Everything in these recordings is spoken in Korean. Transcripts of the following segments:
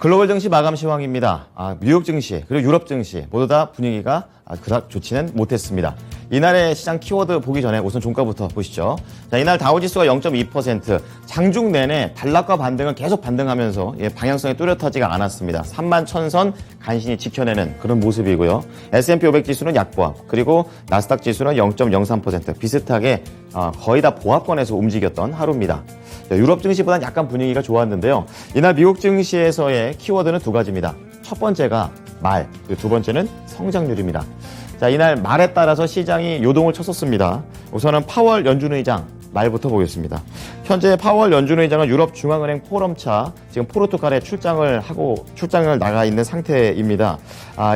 글로벌 증시 마감 시황입니다. 뉴욕 증시 그리고 유럽 증시 모두 다 분위기가 그닥 좋지는 못했습니다. 이날의 시장 키워드 보기 전에 우선 종가부터 보시죠. 자, 이날 다우지수가 0.2%, 장중 내내 단락과 반등은 계속 반등하면서 방향성이 뚜렷하지가 않았습니다. 3만 1000선 간신히 지켜내는 그런 모습이고요. S&P 500 지수는 약보합, 그리고 나스닥 지수는 0.03% 비슷하게 거의 다 보합권에서 움직였던 하루입니다. 자, 유럽 증시보다는 약간 분위기가 좋았는데요. 이날 미국 증시에서의 키워드는 두 가지입니다. 첫 번째가 말, 그리고 두 번째는 성장률입니다. 자, 이날 말에 따라서 시장이 요동을 쳤었습니다. 우선은 파월 연준 의장 말부터 보겠습니다. 현재 파월 연준 의장은 유럽 중앙은행 포럼차 지금 포르투갈에 출장을 나가 있는 상태입니다.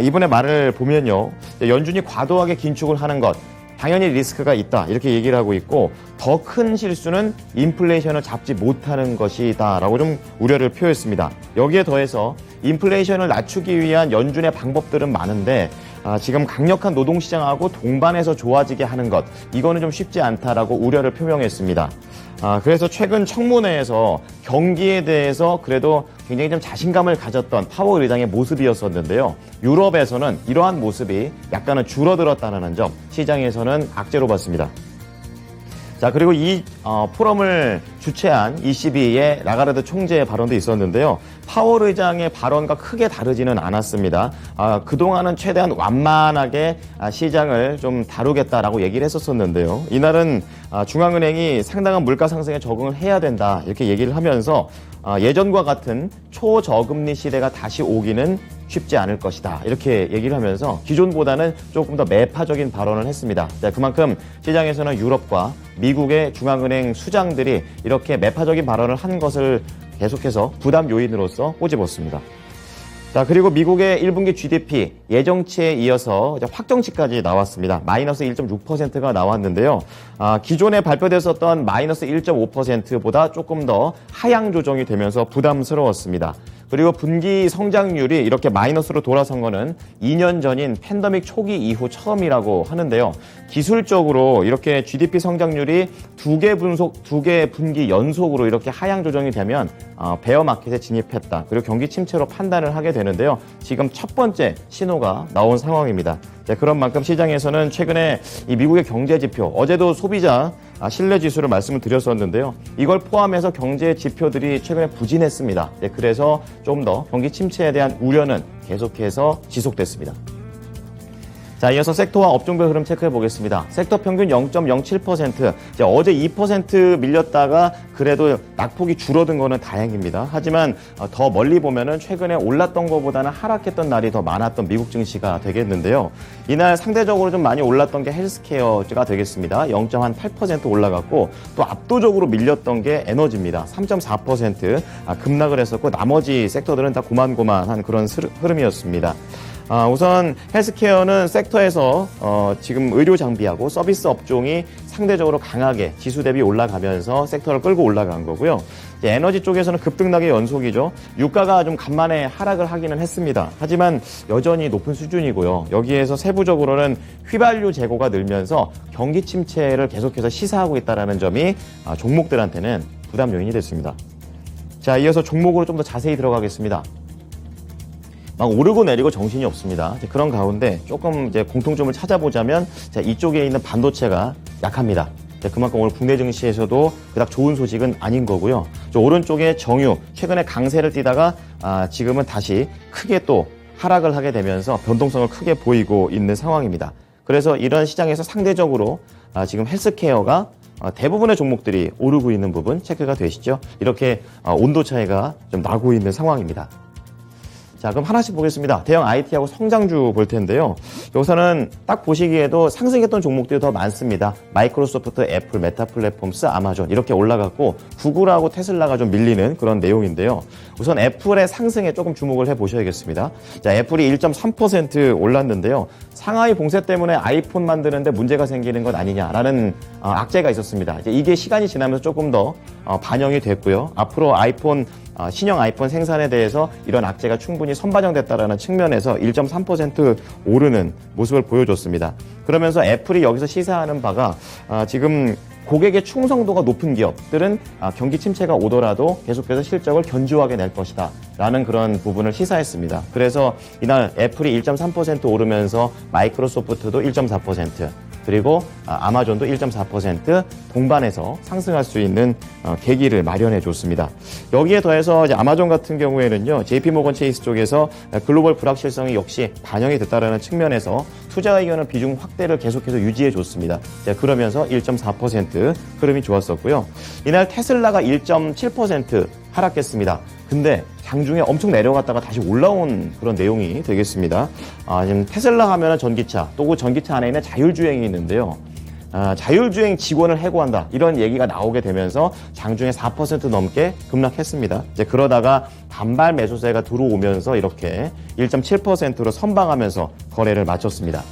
이분의 말을 보면요, 연준이 과도하게 긴축을 하는 것, 당연히 리스크가 있다 이렇게 얘기를 하고 있고, 더 큰 실수는 인플레이션을 잡지 못하는 것이다 라고 좀 우려를 표했습니다. 여기에 더해서 인플레이션을 낮추기 위한 연준의 방법들은 많은데 지금 강력한 노동시장하고 동반해서 좋아지게 하는 것, 이거는 좀 쉽지 않다라고 우려를 표명했습니다. 그래서 최근 청문회에서 경기에 대해서 그래도 굉장히 좀 자신감을 가졌던 파월 의장의 모습이었었는데요. 유럽에서는 이러한 모습이 약간은 줄어들었다는 점, 시장에서는 악재로 봤습니다. 자, 그리고 이 포럼을 주최한 ECB의 라가르드 총재의 발언도 있었는데요. 파월 의장의 발언과 크게 다르지는 않았습니다. 그동안은 최대한 완만하게 시장을 좀 다루겠다라고 얘기를 했었는데요. 이날은 중앙은행이 상당한 물가 상승에 적응을 해야 된다 이렇게 얘기를 하면서 예전과 같은 초저금리 시대가 다시 오기는 쉽지 않을 것이다 이렇게 얘기를 하면서 기존보다는 조금 더 매파적인 발언을 했습니다. 자, 그만큼 시장에서는 유럽과 미국의 중앙은행 수장들이 이렇게 매파적인 발언을 한 것을 계속해서 부담 요인으로서 꼬집었습니다. 자, 그리고 미국의 1분기 GDP 예정치에 이어서 확정치까지 나왔습니다. 마이너스 1.6%가 나왔는데요. 기존에 발표됐었던 마이너스 1.5%보다 조금 더 하향 조정이 되면서 부담스러웠습니다. 그리고 분기 성장률이 이렇게 마이너스로 돌아선 거는 2년 전인 팬데믹 초기 이후 처음이라고 하는데요. 기술적으로 이렇게 GDP 성장률이 두 개 분기 연속으로 이렇게 하향 조정이 되면 베어 마켓에 진입했다. 그리고 경기 침체로 판단을 하게 되는데요. 지금 첫 번째 신호가 나온 상황입니다. 네, 그런 만큼 시장에서는 최근에 이 미국의 경제 지표, 어제도 소비자 신뢰 지수를 말씀을 드렸었는데요. 이걸 포함해서 경제 지표들이 최근에 부진했습니다. 네, 그래서 좀 더 경기 침체에 대한 우려는 계속해서 지속됐습니다. 자, 이어서 섹터와 업종별 흐름 체크해 보겠습니다. 섹터 평균 0.07%, 어제 2% 밀렸다가 그래도 낙폭이 줄어든 거는 다행입니다. 하지만 더 멀리 보면은 최근에 올랐던 것보다는 하락했던 날이 더 많았던 미국 증시가 되겠는데요. 이날 상대적으로 좀 많이 올랐던 게 헬스케어가 되겠습니다. 0.8% 올라갔고, 또 압도적으로 밀렸던 게 에너지입니다. 3.4% 급락을 했었고, 나머지 섹터들은 다 고만고만한 그런 흐름이었습니다. 우선 헬스케어는 섹터에서 지금 의료 장비하고 서비스 업종이 상대적으로 강하게 지수 대비 올라가면서 섹터를 끌고 올라간 거고요. 에너지 쪽에서는 급등락의 연속이죠. 유가가 좀 간만에 하락을 하기는 했습니다. 하지만 여전히 높은 수준이고요. 여기에서 세부적으로는 휘발유 재고가 늘면서 경기 침체를 계속해서 시사하고 있다는 점이 종목들한테는 부담 요인이 됐습니다. 자, 이어서 종목으로 좀 더 자세히 들어가겠습니다. 막 오르고 내리고 정신이 없습니다. 그런 가운데 조금 이제 공통점을 찾아보자면 이쪽에 있는 반도체가 약합니다. 그만큼 오늘 국내 증시에서도 그닥 좋은 소식은 아닌 거고요. 오른쪽에 정유, 최근에 강세를 띠다가 지금은 다시 크게 또 하락을 하게 되면서 변동성을 크게 보이고 있는 상황입니다. 그래서 이런 시장에서 상대적으로 지금 헬스케어가 대부분의 종목들이 오르고 있는 부분 체크가 되시죠. 이렇게 온도 차이가 좀 나고 있는 상황입니다. 자, 그럼 하나씩 보겠습니다. 대형 IT하고 성장주 볼 텐데요. 여기서는 딱 보시기에도 상승했던 종목들이 더 많습니다. 마이크로소프트, 애플, 메타 플랫폼스, 아마존 이렇게 올라갔고, 구글하고 테슬라가 좀 밀리는 그런 내용인데요. 우선 애플의 상승에 조금 주목을 해보셔야겠습니다. 자, 애플이 1.3% 올랐는데요. 상하이 봉쇄 때문에 아이폰 만드는데 문제가 생기는 것 아니냐라는 악재가 있었습니다. 이게 시간이 지나면서 조금 더 반영이 됐고요. 앞으로 신형 아이폰 생산에 대해서 이런 악재가 충분히 선반영됐다는 측면에서 1.3% 오르는 모습을 보여줬습니다. 그러면서 애플이 여기서 시사하는 바가 지금 고객의 충성도가 높은 기업들은 경기 침체가 오더라도 계속해서 실적을 견조하게 낼 것이다 라는 그런 부분을 시사했습니다. 그래서 이날 애플이 1.3% 오르면서 마이크로소프트도 1.4%, 그리고 아마존도 1.4% 동반해서 상승할 수 있는 계기를 마련해 줬습니다. 여기에 더해서 이제 아마존 같은 경우에는요, JP모건 체이스 쪽에서 글로벌 불확실성이 역시 반영이 됐다라는 측면에서 투자 의견의 비중 확대를 계속해서 유지해 줬습니다. 그러면서 1.4% 흐름이 좋았었고요. 이날 테슬라가 1.7% 하락했습니다. 근데 장중에 엄청 내려갔다가 다시 올라온 그런 내용이 되겠습니다. 지금 테슬라 하면은 전기차, 또 그 전기차 안에 있는 자율주행이 있는데요. 자율주행 직원을 해고한다, 이런 얘기가 나오게 되면서 장중에 4% 넘게 급락했습니다. 이제 그러다가 반발 매수세가 들어오면서 이렇게 1.7%로 선방하면서 거래를 마쳤습니다.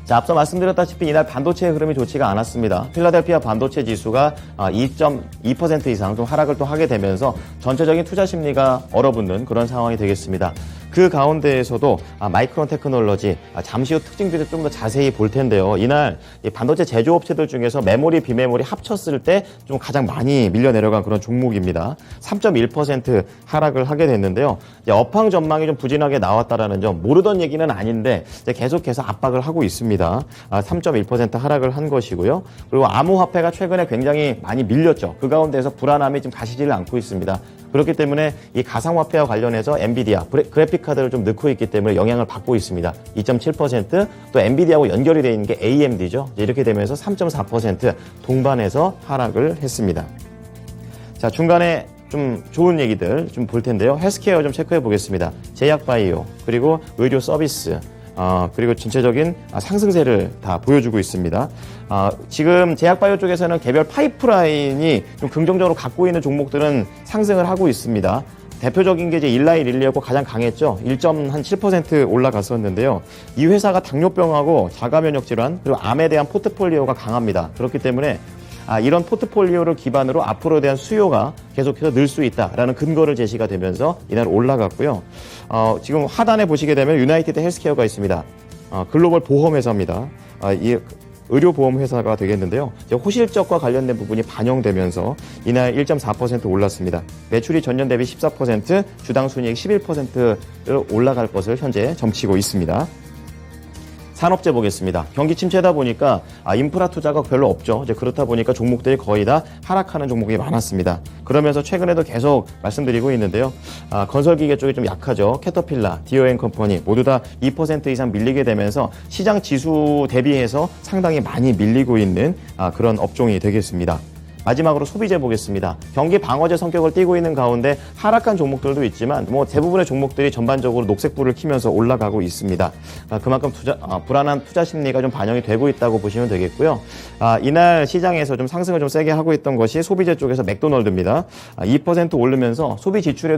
자, 앞서 말씀드렸다시피 이날 반도체의 흐름이 좋지가 않았습니다. 필라델피아 반도체 지수가 2.2% 이상 좀 하락을 또 하게 되면서 전체적인 투자 심리가 얼어붙는 그런 상황이 되겠습니다. 그 가운데에서도 마이크론 테크놀로지, 잠시 후 특징들을 좀 더 자세히 볼 텐데요. 이날 이 반도체 제조업체들 중에서 메모리, 비메모리 합쳤을 때 좀 가장 많이 밀려 내려간 그런 종목입니다. 3.1% 하락을 하게 됐는데요. 이제 업황 전망이 좀 부진하게 나왔다라는 점, 모르던 얘기는 아닌데 이제 계속해서 압박을 하고 있습니다. 3.1% 하락을 한 것이고요. 그리고 암호화폐가 최근에 굉장히 많이 밀렸죠. 그 가운데서 불안함이 좀 가시지를 않고 있습니다. 그렇기 때문에 이 가상화폐와 관련해서 엔비디아, 그래픽카드를 좀 넣고 있기 때문에 영향을 받고 있습니다. 2.7%, 또 엔비디아하고 연결이 되어 있는 게 AMD죠. 이렇게 되면서 3.4% 동반해서 하락을 했습니다. 자, 중간에 좀 좋은 얘기들 좀 볼 텐데요. 헬스케어 좀 체크해 보겠습니다. 제약바이오, 그리고 의료 서비스, 그리고 전체적인 상승세를 다 보여주고 있습니다. 지금 제약바이오 쪽에서는 개별 파이프라인이 좀 긍정적으로 갖고 있는 종목들은 상승을 하고 있습니다. 대표적인 게 이제 일라이 릴리하고 가장 강했죠. 1.7% 올라갔었는데요. 이 회사가 당뇨병하고 자가면역 질환, 그리고 암에 대한 포트폴리오가 강합니다. 그렇기 때문에 이런 포트폴리오를 기반으로 앞으로에 대한 수요가 계속해서 늘 수 있다라는 근거를 제시가 되면서 이날 올라갔고요. 지금 하단에 보시게 되면 유나이티드 헬스케어가 있습니다. 글로벌 보험회사입니다. 이 의료보험회사가 되겠는데요. 호실적과 관련된 부분이 반영되면서 이날 1.4% 올랐습니다. 매출이 전년 대비 14%, 주당 순이익 11%를 올라갈 것을 현재 점치고 있습니다. 산업재 보겠습니다. 경기 침체다 보니까 인프라 투자가 별로 없죠. 이제 그렇다 보니까 종목들이 거의 다 하락하는 종목이 많았습니다. 그러면서 최근에도 계속 말씀드리고 있는데요. 건설기계 쪽이 좀 약하죠. 캐터필라, 디어앤컴퍼니 모두 다 2% 이상 밀리게 되면서 시장 지수 대비해서 상당히 많이 밀리고 있는 그런 업종이 되겠습니다. 마지막으로 소비재 보겠습니다. 경기 방어제 성격을 띠고 있는 가운데 하락한 종목들도 있지만 대부분의 종목들이 전반적으로 녹색불을 켜면서 올라가고 있습니다. 그만큼 불안한 투자 심리가 좀 반영이 되고 있다고 보시면 되겠고요. 이날 시장에서 좀 상승을 좀 세게 하고 있던 것이 소비재 쪽에서 맥도널드입니다. 2% 오르면서 소비 지출이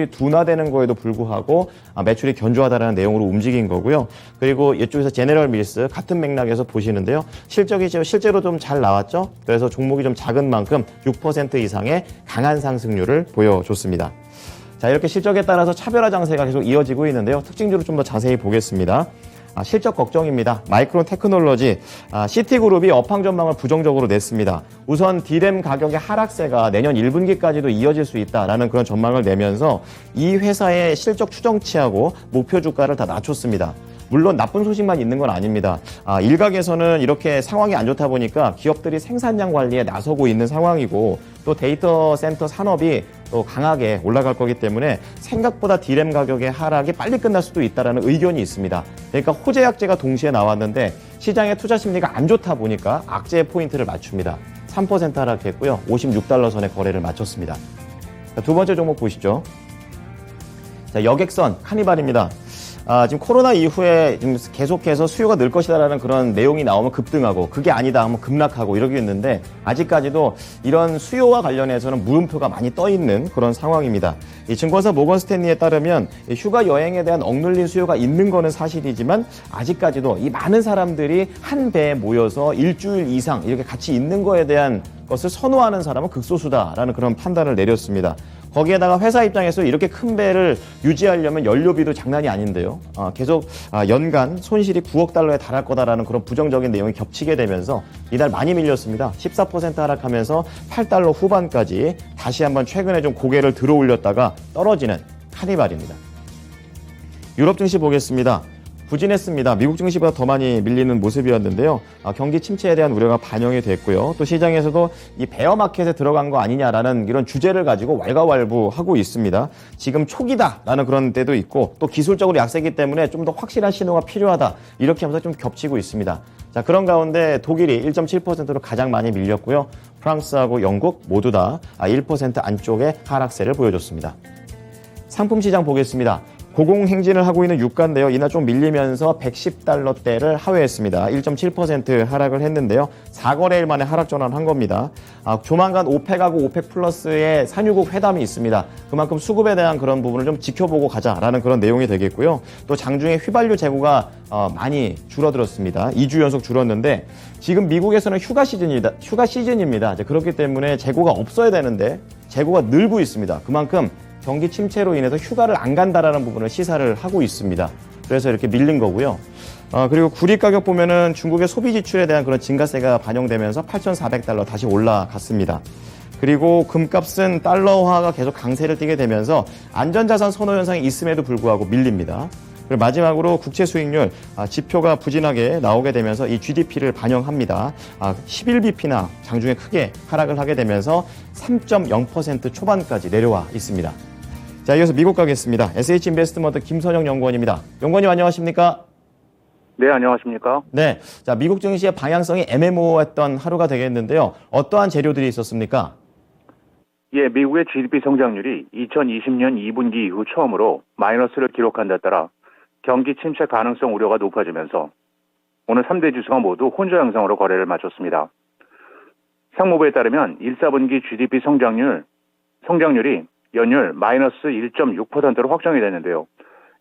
둔화되는 거에도 불구하고 매출이 견조하다라는 내용으로 움직인 거고요. 그리고 이쪽에서 제네럴 밀스 같은 맥락에서 보시는데요. 실적이 실제로 좀 잘 나왔죠. 그래서 종목이 좀 작은 만큼 6% 이상의 강한 상승률을 보여줬습니다. 자, 이렇게 실적에 따라서 차별화 장세가 계속 이어지고 있는데요. 특징주를 좀 더 자세히 보겠습니다. 실적 걱정입니다. 마이크론 테크놀로지, 시티그룹이 업황 전망을 부정적으로 냈습니다. 우선 D램 가격의 하락세가 내년 1분기까지도 이어질 수 있다라는 그런 전망을 내면서 이 회사의 실적 추정치하고 목표 주가를 다 낮췄습니다. 물론 나쁜 소식만 있는 건 아닙니다. 일각에서는 이렇게 상황이 안 좋다 보니까 기업들이 생산량 관리에 나서고 있는 상황이고 또 데이터 센터 산업이 또 강하게 올라갈 거기 때문에 생각보다 D램 가격의 하락이 빨리 끝날 수도 있다는 의견이 있습니다. 그러니까 호재 악재가 동시에 나왔는데 시장의 투자 심리가 안 좋다 보니까 악재의 포인트를 맞춥니다. 3% 하락했고요. 56달러 선에 거래를 마쳤습니다. 자, 두 번째 종목 보시죠. 자, 여객선 카니발입니다. 지금 코로나 이후에 지금 계속해서 수요가 늘 것이다라는 그런 내용이 나오면 급등하고 그게 아니다 하면 급락하고 이러고 있는데 아직까지도 이런 수요와 관련해서는 물음표가 많이 떠 있는 그런 상황입니다. 이 증권사 모건 스탠리에 따르면 휴가 여행에 대한 억눌린 수요가 있는 거는 사실이지만 아직까지도 이 많은 사람들이 한 배에 모여서 일주일 이상 이렇게 같이 있는 거에 대한 것을 선호하는 사람은 극소수다라는 그런 판단을 내렸습니다. 거기에다가 회사 입장에서 이렇게 큰 배를 유지하려면 연료비도 장난이 아닌데요. 계속 연간 손실이 9억 달러에 달할 거다라는 그런 부정적인 내용이 겹치게 되면서 이날 많이 밀렸습니다. 14% 하락하면서 8달러 후반까지 다시 한번 최근에 좀 고개를 들어 올렸다가 떨어지는 카니발입니다. 유럽 증시 보겠습니다. 부진했습니다. 미국 증시보다 더 많이 밀리는 모습이었는데요. 경기 침체에 대한 우려가 반영이 됐고요. 또 시장에서도 이 베어마켓에 들어간 거 아니냐라는 이런 주제를 가지고 왈가왈부하고 있습니다. 지금 초기다라는 그런 때도 있고 또 기술적으로 약세기 때문에 좀 더 확실한 신호가 필요하다. 이렇게 하면서 좀 겹치고 있습니다. 자, 그런 가운데 독일이 1.7%로 가장 많이 밀렸고요. 프랑스하고 영국 모두 다 1% 안쪽의 하락세를 보여줬습니다. 상품 시장 보겠습니다. 고공행진을 하고 있는 유가인데요. 이날 좀 밀리면서 110달러대를 하회했습니다. 1.7% 하락을 했는데요. 4거래일 만에 하락 전환한 겁니다. 조만간 오펙하고 오펙 플러스의 산유국 회담이 있습니다. 그만큼 수급에 대한 그런 부분을 좀 지켜보고 가자라는 그런 내용이 되겠고요. 또 장중에 휘발유 재고가 많이 줄어들었습니다. 2주 연속 줄었는데 지금 미국에서는 휴가 시즌입니다. 그렇기 때문에 재고가 없어야 되는데 재고가 늘고 있습니다. 그만큼 경기 침체로 인해서 휴가를 안 간다라는 부분을 시사를 하고 있습니다. 그래서 이렇게 밀린 거고요. 그리고 구리 가격 보면은 중국의 소비 지출에 대한 그런 증가세가 반영되면서 8,400달러 다시 올라갔습니다. 그리고 금값은 달러화가 계속 강세를 띠게 되면서 안전자산 선호 현상이 있음에도 불구하고 밀립니다. 그리고 마지막으로 국채 수익률 지표가 부진하게 나오게 되면서 이 GDP를 반영합니다. 11bp나 장중에 크게 하락을 하게 되면서 3.0% 초반까지 내려와 있습니다. 자, 이어서 미국 가겠습니다. SH인베스트먼트 김선영 연구원입니다. 연구원님 안녕하십니까? 네, 안녕하십니까? 네, 자 미국 증시의 방향성이 애매모호했던 하루가 되겠는데요. 어떠한 재료들이 있었습니까? 예, 미국의 GDP 성장률이 2020년 2분기 이후 처음으로 마이너스를 기록한 데 따라 경기 침체 가능성 우려가 높아지면서 오늘 3대 지수가 모두 혼조 양상으로 거래를 마쳤습니다. 상무부에 따르면 1, 4분기 GDP 성장률이 연율 마이너스 1.6%로 확정이 됐는데요.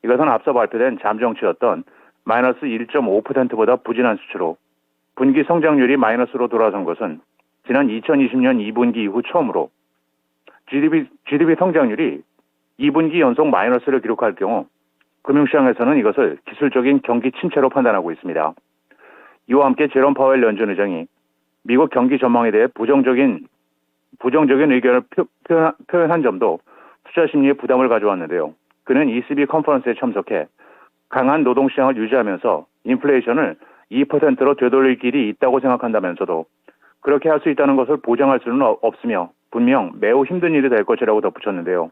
이것은 앞서 발표된 잠정치였던 마이너스 1.5%보다 부진한 수치로 분기 성장률이 마이너스로 돌아선 것은 지난 2020년 2분기 이후 처음으로 GDP 성장률이 2분기 연속 마이너스를 기록할 경우 금융시장에서는 이것을 기술적인 경기 침체로 판단하고 있습니다. 이와 함께 제롬 파웰 연준 의장이 미국 경기 전망에 대해 부정적인 의견을 표현한 점도 투자 심리에 부담을 가져왔는데요. 그는 ECB 컨퍼런스에 참석해 강한 노동시장을 유지하면서 인플레이션을 2%로 되돌릴 길이 있다고 생각한다면서도 그렇게 할 수 있다는 것을 보장할 수는 없으며 분명 매우 힘든 일이 될 것이라고 덧붙였는데요.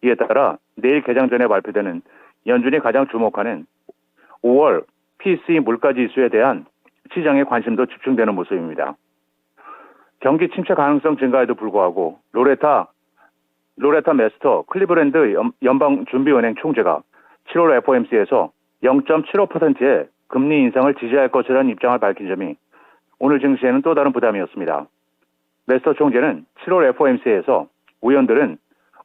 이에 따라 내일 개장 전에 발표되는 연준이 가장 주목하는 5월 PCE 물가지수에 대한 시장의 관심도 집중되는 모습입니다. 경기 침체 가능성 증가에도 불구하고 로레타 메스터 클리브랜드 연방준비은행 총재가 7월 FOMC에서 0.75%의 금리 인상을 지지할 것이라는 입장을 밝힌 점이 오늘 증시에는 또 다른 부담이었습니다. 메스터 총재는 7월 FOMC에서 의원들은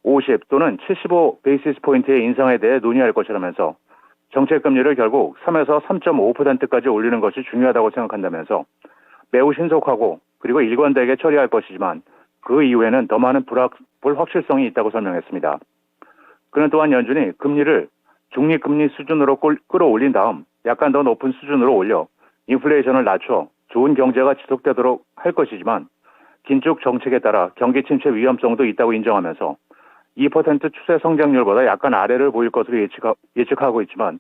50 또는 75 베이시스 포인트의 인상에 대해 논의할 것이라면서 정책 금리를 결국 3에서 3.5%까지 올리는 것이 중요하다고 생각한다면서 매우 신속하고 그리고 일관되게 처리할 것이지만 그 이후에는 더 많은 불확실성이 있다고 설명했습니다. 그는 또한 연준이 금리를 중립금리 수준으로 끌어올린 다음 약간 더 높은 수준으로 올려 인플레이션을 낮춰 좋은 경제가 지속되도록 할 것이지만 긴축 정책에 따라 경기 침체 위험성도 있다고 인정하면서 2% 추세 성장률보다 약간 아래를 보일 것으로 예측하고 있지만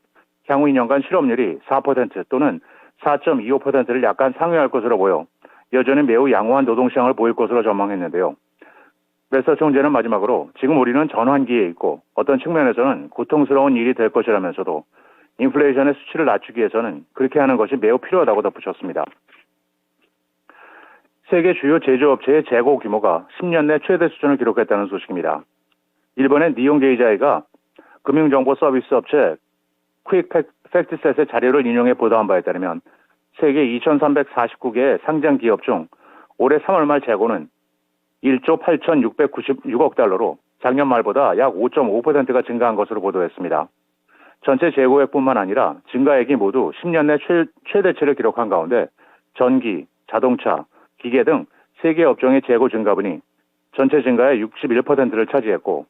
향후 2년간 실업률이 4% 또는 4.25%를 약간 상회할 것으로 보여 여전히 매우 양호한 노동시장을 보일 것으로 전망했는데요. 메스터 총재는 마지막으로 지금 우리는 전환기에 있고 어떤 측면에서는 고통스러운 일이 될 것이라면서도 인플레이션의 수치를 낮추기 위해서는 그렇게 하는 것이 매우 필요하다고 덧붙였습니다. 세계 주요 제조업체의 재고 규모가 10년 내 최대 수준을 기록했다는 소식입니다. 일본의 니혼 게이자이가 금융정보 서비스 업체 퀵 팩트셋의 자료를 인용해 보도한 바에 따르면 세계 2,349개의 상장 기업 중 올해 3월 말 재고는 1조 8,696억 달러로 작년 말보다 약 5.5%가 증가한 것으로 보도했습니다. 전체 재고액뿐만 아니라 증가액이 모두 10년 내 최대치를 기록한 가운데 전기, 자동차, 기계 등 3개 업종의 재고 증가분이 전체 증가의 61%를 차지했고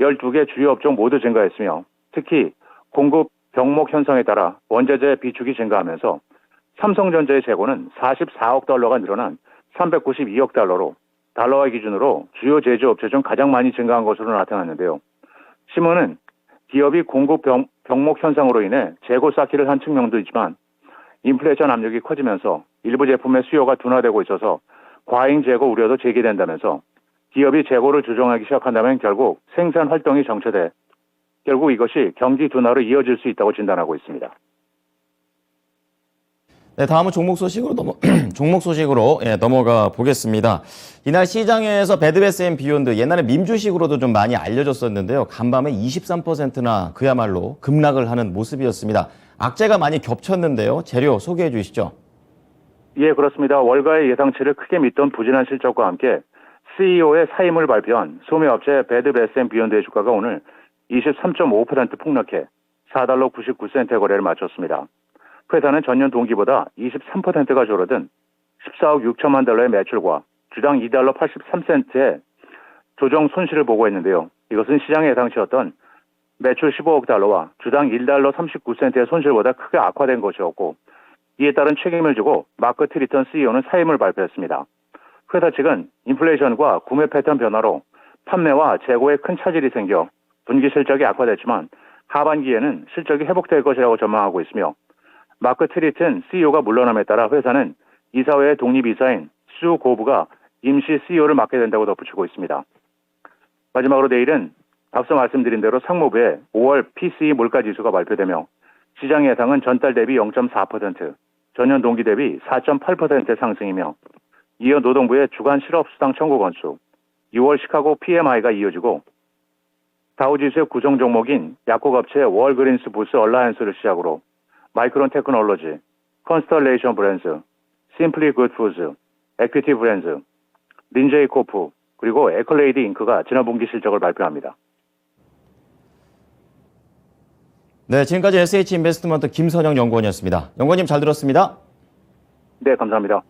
12개 주요 업종 모두 증가했으며 특히 공급 병목 현상에 따라 원자재 비축이 증가하면서 삼성전자의 재고는 44억 달러가 늘어난 392억 달러로 달러화 기준으로 주요 제조업체 중 가장 많이 증가한 것으로 나타났는데요. 신문은 기업이 공급 병목 현상으로 인해 재고 쌓기를 한 측면도 있지만 인플레이션 압력이 커지면서 일부 제품의 수요가 둔화되고 있어서 과잉 재고 우려도 제기된다면서 기업이 재고를 조정하기 시작한다면 결국 생산 활동이 정체돼 결국 이것이 경기 둔화로 이어질 수 있다고 진단하고 있습니다. 네, 다음은 종목 소식으로 넘어가 보겠습니다. 이날 시장에서 배드베스 앤 비욘드, 옛날에 밈주식으로도 좀 많이 알려졌었는데요. 간밤에 23%나 그야말로 급락을 하는 모습이었습니다. 악재가 많이 겹쳤는데요. 재료 소개해 주시죠. 예, 그렇습니다. 월가의 예상치를 크게 믿던 부진한 실적과 함께 CEO의 사임을 발표한 소매업체 배드베스 앤 비욘드의 주가가 오늘 23.5% 폭락해 4달러 99센트의 거래를 마쳤습니다. 회사는 전년 동기보다 23%가 줄어든 14억 6천만 달러의 매출과 주당 2달러 83센트의 조정 손실을 보고했는데요. 이것은 시장의 예상치였던 매출 15억 달러와 주당 1달러 39센트의 손실보다 크게 악화된 것이었고 이에 따른 책임을 지고 마크 트리턴 CEO는 사임을 발표했습니다. 회사 측은 인플레이션과 구매 패턴 변화로 판매와 재고에 큰 차질이 생겨 분기 실적이 악화됐지만 하반기에는 실적이 회복될 것이라고 전망하고 있으며 마크 트리튼 CEO가 물러남에 따라 회사는 이사회의 독립이사인 수 고브가 임시 CEO를 맡게 된다고 덧붙이고 있습니다. 마지막으로 내일은 앞서 말씀드린 대로 상무부의 5월 PCE 물가지수가 발표되며 시장 예상은 전달 대비 0.4%, 전년 동기 대비 4.8%의 상승이며 이어 노동부의 주간 실업수당 청구 건수, 6월 시카고 PMI가 이어지고 다우지수의 구성 종목인 약국업체 월그린스 부스 얼라이언스를 시작으로 마이크론 테크놀로지, 컨스털레이션 브랜드, 심플리 굿푸즈, 에퀴티 브랜드, 린제이 코프, 그리고 에컬레이드 잉크가 지난 분기 실적을 발표합니다. 네, 지금까지 SH인베스트먼트 김선영 연구원이었습니다. 연구원님 잘 들었습니다. 네, 감사합니다.